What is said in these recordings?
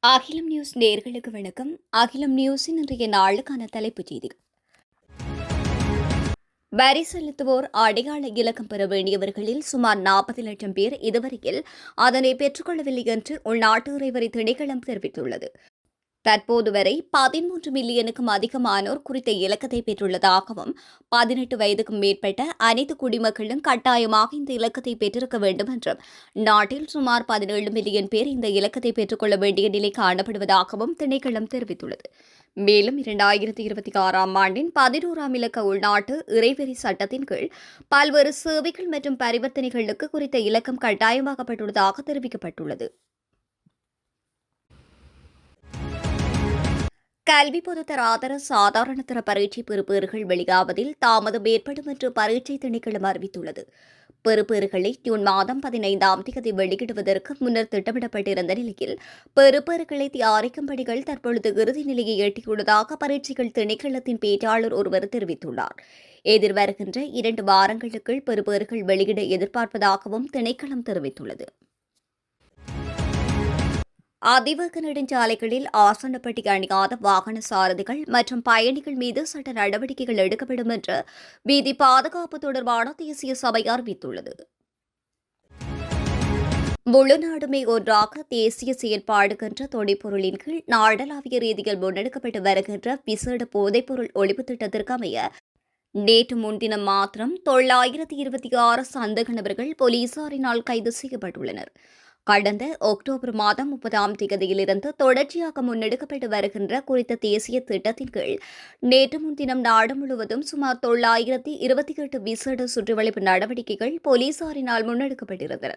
அகிலம் நியூஸ் நேயர்களுக்கு வணக்கம். அகிலம் நியூஸின் இன்றைய நாளுக்கான தலைப்புச் செய்திகள். வரி செலுத்துவோர் அடையாள இலக்கம் பெற வேண்டியவர்களில் சுமார் 40 லட்சம் பேர் இதுவரையில் அதனை பெற்றுக்கொள்ளவில்லை என்று உள்நாட்டு இறைவரி திணைக்களம் தெரிவித்துள்ளது. தற்போது வரை 13 மில்லியனுக்கும் அதிகமானோர் குறித்த இலக்கத்தை பெற்றுள்ளதாகவும் 18 வயதுக்கும் மேற்பட்ட அனைத்து குடிமக்களும் கட்டாயமாக இந்த இலக்கத்தை பெற்றிருக்க வேண்டும் என்றும் நாட்டில் சுமார் 17 மில்லியன் பேர் இந்த இலக்கத்தை பெற்றுக்கொள்ள வேண்டிய நிலை காணப்படுவதாகவும் திணைக்களம் தெரிவித்துள்ளது. மேலும் 2026ஆம் ஆண்டின் 11ஆம் இலக்க உள்நாட்டு இறைவரி சட்டத்தின் கீழ் பல்வேறு சேவைகள் மற்றும் பரிவர்த்தனைகளுக்கு குறித்த இலக்கம் கட்டாயமாக்கப்பட்டுள்ளதாக தெரிவிக்கப்பட்டுள்ளது. கல்வி பொதுத்தராதர சாதாரணதர பரீட்சை பெறுபேறுகள் வெளியாவதில் தாமதம் ஏற்படும் என்று பரீட்சை திணைக்களம் அறிவித்துள்ளது. பெறுபேறுகளை ஜூன் மாதம் 15ஆம் தேதி வெளியிடுவதற்கு முன்னர் திட்டமிடப்பட்டிருந்த நிலையில் பெறுபேறுகளை தயாரிக்கும் பணிகள் தற்பொழுது இறுதி நிலையை எட்டியுள்ளதாக பரீட்சைகள் திணைக்களத்தின் பேச்சாளர் ஒருவர் தெரிவித்துள்ளார். எதிர்வருகின்ற 2 வாரங்களுக்குள் பெறுபேறுகள் வெளியிட எதிர்பார்ப்பதாகவும் திணைக்களம் தெரிவித்துள்ளது. அதிவேக நெடுஞ்சாலைகளில் ஆசனப்பட்டி அணியாத வாகன சாரதிகள் மற்றும் பயணிகள் மீது சட்ட நடவடிக்கைகள் எடுக்கப்படும் என்று வீதி பாதுகாப்பு தொடர்பான தேசிய சபை அறிவித்துள்ளது. முழு நாடுமே ஒன்றாக தேசிய செயற்பாடுகின்ற தொனிப்பொருளின் கீழ் நாடளாவிய ரீதியில் முன்னெடுக்கப்பட்டு வருகின்ற விசேட போதைப்பொருள் ஒழிப்பு திட்டத்திற்கு அமைய நேற்று முன்தினம் மாத்திரம் 926 சந்தேக நபர்கள் போலீசாரினால் கைது செய்யப்பட்டுள்ளனர். கடந்த அக்டோபர் மாதம் 30ஆம் தேதியிலிருந்து தொடர்ச்சியாக முன்னெடுக்கப்பட்டு வருகின்ற குறித்த தேசிய திட்டத்தின் கீழ் நேற்று முன்தினம் நாடு முழுவதும் சுமார் 928 விசேட சுற்றுவளைப்பு நடவடிக்கைகள் போலீசாரினால் முன்னெடுக்கப்பட்டிருந்தன.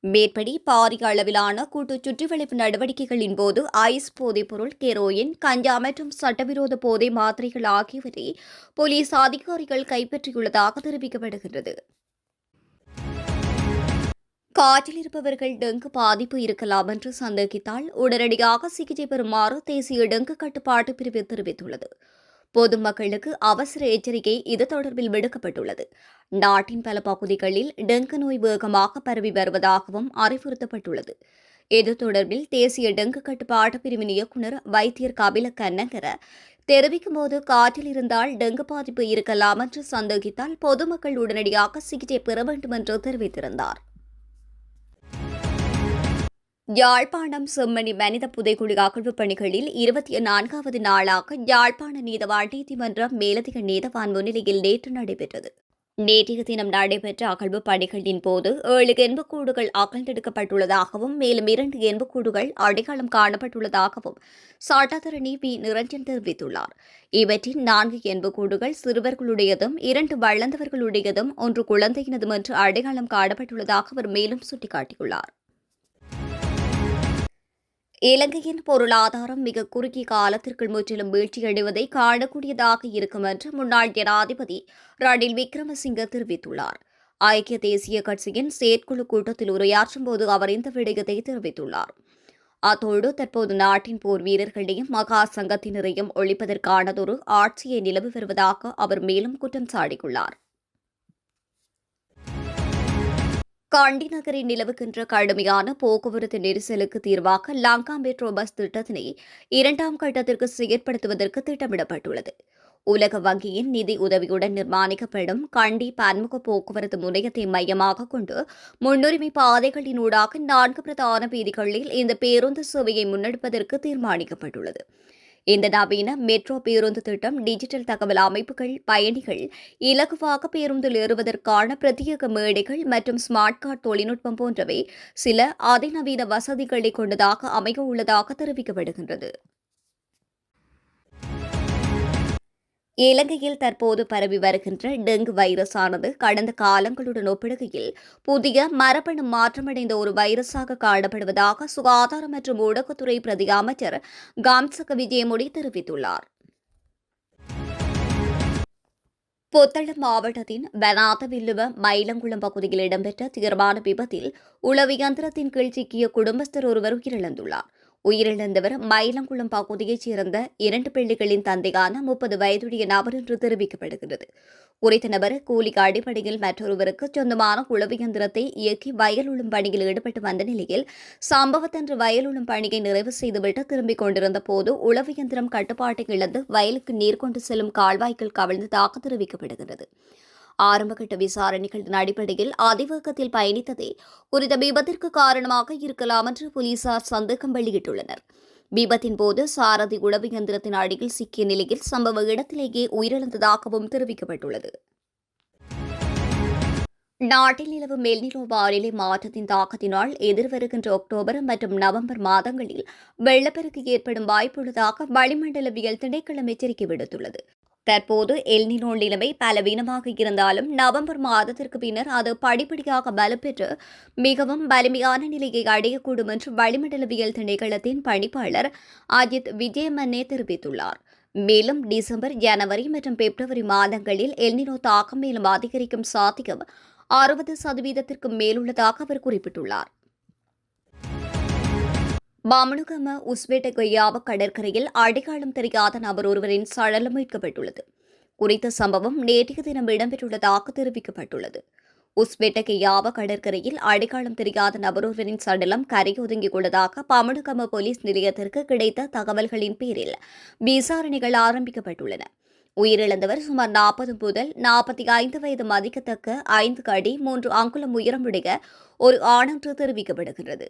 மேற்படி பாரிய அளவிலான கூட்டு சுற்றிவளைப்பு நடவடிக்கைகளின் போது ஐஸ் போதைப்பொருள், கெரோயின், கஞ்சா மற்றும் சட்டவிரோத போதை மாத்திரைகள் ஆகியவற்றை போலீஸ் அதிகாரிகள் கைப்பற்றியுள்ளதாக தெரிவிக்கப்படுகிறது. காற்றில் இருப்பவர்கள் டெங்கு பாதிப்பு இருக்கலாம் என்று சந்தேகித்தால் உடனடியாக சிகிச்சை பெறுமாறு தேசிய டெங்கு கட்டுப்பாட்டு பிரிவு தெரிவித்துள்ளது. பொதுமக்களுக்கு அவசர எச்சரிக்கை இது தொடர்பில் விடுக்கப்பட்டுள்ளது. நாட்டின் பல பகுதிகளில் டெங்கு நோய் வேகமாக பரவி வருவதாகவும் அறிவுறுத்தப்பட்டுள்ளது. இது தொடர்பில் தேசிய டெங்கு கட்டுப்பாட்டு பிரிவின் இயக்குநர் வைத்தியர் கபில கன்னகர தெரிவிக்கும் போது, காற்றில் இருந்தால் டெங்கு பாதிப்பு இருக்கலாம் என்று சந்தேகித்தால் பொதுமக்கள் உடனடியாக சிகிச்சை பெற வேண்டும் என்று தெரிவித்திருந்தார். யாழ்ப்பாணம் செம்மணி மனித புதைகுழி அகழ்வு பணிகளில் 24வது நாளாக யாழ்ப்பாண நீதவான் நீதிமன்றம் மேலதிக நீதவான் முன்னிலையில் நேற்று நடைபெற்றது. நேற்றைய தினம் நடைபெற்ற அகழ்வு பணிகளின் போது 7 எண்புக்கூடுகள் அகழ்ந்தெடுக்கப்பட்டுள்ளதாகவும் மேலும் 2 எண்புக்கூடுகள் அடையாளம் காணப்பட்டுள்ளதாகவும் சட்டத்தரணி பி. நிரஞ்சன் தெரிவித்துள்ளார். இவற்றில் 4 எண்புக்கூடுகள் சிறுவர்களுடையதும் 2 வளர்ந்தவர்களுடையதும் 1 குழந்தையினதும் என்று அடையாளம் காணப்பட்டுள்ளதாக அவர் மேலும் சுட்டிக்காட்டியுள்ளார். இலங்கையின் பொருளாதாரம் மிக குறுகிய காலத்திற்குள் முற்றிலும் வீழ்ச்சியடைவதை காணக்கூடியதாக இருக்கும் என்று முன்னாள் ஜனாதிபதி ரணில் விக்ரமசிங்க தெரிவித்துள்ளார். ஐக்கிய தேசிய கட்சியின் செயற்குழு கூட்டத்தில் உரையாற்றும் போது அவர் இந்த விடயத்தை தெரிவித்துள்ளார். அத்தோடு தற்போது நாட்டின் போர் வீரர்களையும் மகா சங்கத்தினரையும் ஒழிப்பதற்கானதொரு ஆட்சியை நிலவி வருவதாக அவர் மேலும் குற்றம் சாட்டியுள்ளார். கண்டி நகரில் நிலவுகின்ற கடுமையான போக்குவரத்து நெரிசலுக்கு தீர்வாக லங்கா மெட்ரோ பஸ் திட்டத்தினை 2ஆம் கட்டத்திற்கு செயற்படுத்துவதற்கு திட்டமிடப்பட்டுள்ளது. உலக வங்கியின் நிதி உதவியுடன் நிர்மாணிக்கப்படும் கண்டி பன்முக போக்குவரத்து முனையத்தை மையமாக கொண்டு முன்னுரிமை பாதைகளினூடாக 4 பிரதான வீதிகளில் இந்த பேருந்து சேவையை முன்னெடுப்பதற்கு தீர்மானிக்கப்பட்டுள்ளது. இந்த நவீன மெட்ரோ பேருந்து திட்டம் டிஜிட்டல் தகவல் அமைப்புகள், பயணிகள் இலகுவாக பேருந்தில் ஏறுவதற்கான பிரத்யேக மேடைகள் மற்றும் ஸ்மார்ட் கார்டு தொழில்நுட்பம் போன்றவை சில அதிநவீன வசதிகளை கொண்டதாக அமைய உள்ளதாக தெரிவிக்கப்படுகின்றது. இலங்கையில் தற்போது பரவி வருகின்ற டெங்கு வைரஸானது கடந்த காலங்களுடன் ஒப்பிடுகையில் புதிய மரபணு மாற்றமடைந்த ஒரு வைரஸாக காணப்படுவதாக சுகாதார மற்றும் ஊடகத்துறை பிரதி அமைச்சர் காம்சக விஜயமுடி தெரிவித்துள்ளார். புத்தளம் மாவட்டத்தின் பனாதவில்லுவ மயிலங்குளம் பகுதியில் இடம்பெற்ற தீர்மான விபத்தில் உளவு இயந்திரத்தின் கீழ் சிக்கிய குடும்பஸ்தர் ஒருவர் உயிரிழந்துள்ளார். உயிரிழந்தவர் மயிலங்குளம் பகுதியைச் சேர்ந்த 2 பிள்ளைகளின் தந்தையான 30 வயதுடைய நபர் என்று தெரிவிக்கப்படுகிறது. குறித்த நபர் கூலிக்கு அடிப்படையில் மற்றொருவருக்கு சொந்தமான உழவு இயந்திரத்தை இயக்கி வயல் உழும் பணியில் ஈடுபட்டு வந்த நிலையில் சம்பவத்தன்று வயல் உழும் பணியை நிறைவு செய்துவிட்டு திரும்பிக் கொண்டிருந்த போது உழவு இயந்திரம் கட்டுப்பாட்டை இழந்து வயலுக்கு நீர் கொண்டு செல்லும் கால்வாய்க்குள் கவிழ்ந்ததாக தெரிவிக்கப்படுகிறது. ஆரம்பகட்ட விசாரணைகளின் அடிப்படையில் அதிவேகத்தில் பயணித்ததே குறித்த விபத்திற்கு காரணமாக இருக்கலாம் என்று போலீசார் சந்தேகம் வெளியிட்டுள்ளனர். விபத்தின் போது சாரதி உழவு இயந்திரத்தின் அடியில் சிக்கிய நிலையில் சம்பவ இடத்திலேயே உயிரிழந்ததாகவும் தெரிவிக்கப்பட்டுள்ளது. நாட்டில் நிலவும் எல்னினோ வானிலை மாற்றத்தின் தாக்கத்தினால் எதிர்வருகின்ற அக்டோபர் மற்றும் நவம்பர் மாதங்களில் வெள்ளப்பெருக்கு ஏற்படும் வாய்ப்புள்ளதாக வளிமண்டலவியல் திணைக்களம் எச்சரிக்கை விடுத்துள்ளது. தற்போது எல்னினோ நிலைமை பலவீனமாக இருந்தாலும் நவம்பர் மாதத்திற்கு பின்னர் அது படிப்படியாக பலப்பெற்று மிகவும் வலிமையான நிலையை அடையக்கூடும் என்று வளிமண்டலவியல் திணைக்களத்தின் பணிப்பாளர் அஜித் விஜயமன்னே தெரிவித்துள்ளார். மேலும் டிசம்பர், ஜனவரி மற்றும் பிப்ரவரி மாதங்களில் எல்னினோ தாக்கம் மேலும் அதிகரிக்கும் சாத்தியம் 60% மேலுள்ளதாக அவர் குறிப்பிட்டுள்ளார். பாமனுகம உஸ்பெட்டகொய்யாவ கடற்கரையில் அடையாளம் தெரியாத நபர் ஒருவரின் சடலம் மீட்கப்பட்டுள்ளது. குறித்த சம்பவம் நேற்றைய தினம் இடம்பெற்றுள்ளதாக தெரிவிக்கப்பட்டுள்ளது. உஸ்பெட்டகொய்யாவ கடற்கரையில் அடையாளம் தெரியாத நபர் ஒருவரின் சடலம் கரையொதுங்கிக் கொண்டதாக பாமனுகம போலீஸ் நிலையத்திற்கு கிடைத்த தகவல்களின் பேரில் விசாரணைகள் ஆரம்பிக்கப்பட்டுள்ளன. உயிரிழந்தவர் சுமார் 40 முதல் 45 வயது மதிக்கத்தக்க 5 அடி 3 அங்குலம் உயரமுடைய ஒரு ஆண் என்று தெரிவிக்கப்படுகிறது.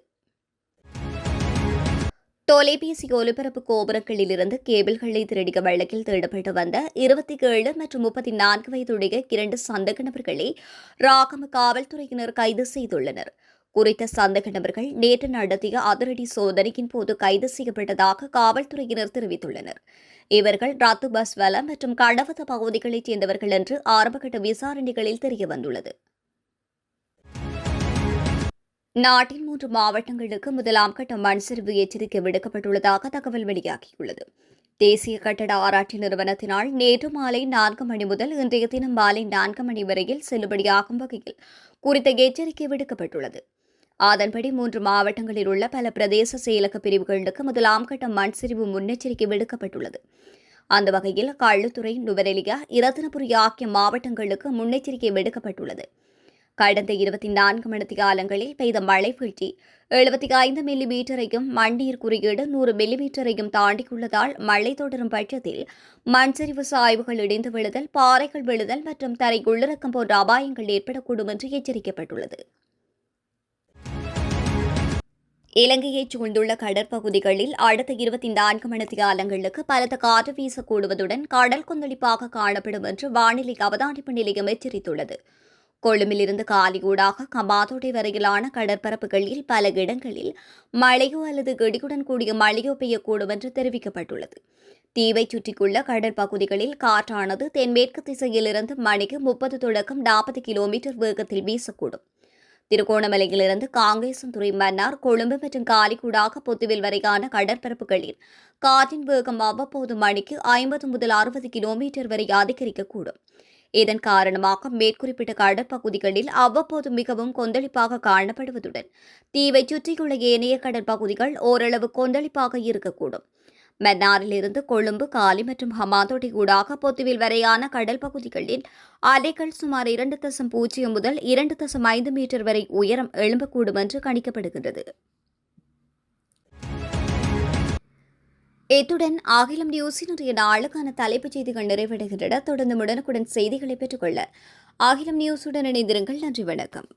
தொலைபேசி ஒலிபரப்பு கோபுரங்களிலிருந்து கேபிள்களை திருடிய வழக்கில் தேடப்பட்டு வந்த 27 மற்றும் 34 வயதுடைய 2 சந்தேக நபர்களை ராகம காவல்துறையினர் கைது செய்துள்ளனர். குறித்த சந்தேக நபர்கள் நேற்று நடத்திய அதிரடி சோதனையின் போது கைது செய்யப்பட்டதாக காவல்துறையினர் தெரிவித்துள்ளனர். இவர்கள் ரத்து பஸ்வல மற்றும் கடவத பகுதிகளைச் சேர்ந்தவர்கள் என்று ஆரம்பகட்ட விசாரணைகளில் தெரியவந்துள்ளது. நாட்டின் 3 மாவட்டங்களுக்கு முதலாம் கட்ட மண் சரிவு எச்சரிக்கை விடுக்கப்பட்டுள்ளதாக தகவல் வெளியாகியுள்ளது. தேசிய கட்டட ஆராய்ச்சி நிறுவனத்தினால் நேற்று மாலை 4 மணி முதல் இன்றைய தினம் மாலை 4 மணி வரையில் செல்லுபடியாகும் வகையில் குறித்த எச்சரிக்கை விடுக்கப்பட்டுள்ளது. அதன்படி 3 மாவட்டங்களில் உள்ள பல பிரதேச செயலக பிரிவுகளுக்கு முதலாம் கட்ட மண் சரிவு முன்னெச்சரிக்கை விடுக்கப்பட்டுள்ளது. அந்த வகையில் கள்ளுத்துறை, நுவரெலியா, இரத்தினபுரி ஆகிய மாவட்டங்களுக்கு முன்னெச்சரிக்கை விடுக்கப்பட்டுள்ளது. கடந்த 24 மணித்தியாலங்களில் பெய்த மழை வீழ்ச்சி 75 மில்லிமீட்டரையும் மண்ணீர் குறியீடு 100 மில்லிமீட்டரையும் தாண்டியுள்ளதால் மழை தொடரும் பட்சத்தில் மண் சரிவு சாய்வுகள் இடிந்து விழுதல், பாறைகள் விழுதல் மற்றும் தரை உள்ளிறக்கம் போன்ற அபாயங்கள் ஏற்படக்கூடும் என்று எச்சரிக்கப்பட்டுள்ளது. இலங்கையைச் சூழ்ந்துள்ள கடற்பகுதிகளில் அடுத்த 24 மணித்தியாலங்களுக்கு பலத்த காற்று வீசக்கூடுவதுடன் கடல் கொந்தளிப்பாக காணப்படும் என்று வானிலை அவதானிப்பு நிலையம் எச்சரித்துள்ளது. கொழும்பிலிருந்து காலியூடாக கம்பாதோட்டை வரையிலான கடற்பரப்புகளில் பல இடங்களில் மழையோ அல்லது இடியுடன் கூடிய மழையோ பெய்யக்கூடும் என்று தெரிவிக்கப்பட்டுள்ளது. தீவைச் சுற்றியுள்ள கடற்பகுதிகளில் காற்றானது தென்மேற்கு திசையிலிருந்து மணிக்கு 30 தொடக்கம் 40 கிலோமீட்டர் வேகத்தில் வீசக்கூடும். திருகோணமலையிலிருந்து காங்கேசன்துறை, மன்னார், கொழும்பு மற்றும் காலிக்கூடாக பொத்துவில் வரையான கடற்பரப்புகளில் காற்றின் வேகம் அவ்வப்போது மணிக்கு 50 முதல் 60 கிலோமீட்டர் வரை அதிகரிக்கக்கூடும். இதன் காரணமாக மேற்குறிப்பிட்ட கடற்பகுதிகளில் அவ்வப்போது மிகவும் கொந்தளிப்பாக காணப்படுவதுடன் தீவைச் சுற்றியுள்ள ஏனைய கடற்பகுதிகள் ஓரளவு கொந்தளிப்பாக இருக்கக்கூடும். மன்னாரிலிருந்து கொழும்பு, காலி மற்றும் ஹமாந்தோட்டை ஊடாக பொத்துவில் வரையான கடல் பகுதிகளில் அலைகள் சுமார் 2.0 முதல் 2.5 மீட்டர் வரை உயரம் எழும்பக்கூடும் என்று கணிக்கப்படுகிறது. இத்துடன் அகிலம் நியூஸின் இன்றைய நாளுக்கான தலைப்புச் செய்திகள் நிறைவடைகின்றன. தொடர்ந்து உடனுக்குடன் செய்திகளை பெற்றுக்கொள்ள அகிலம் நியூஸுடன் இணைந்திருங்கள். நன்றி, வணக்கம்.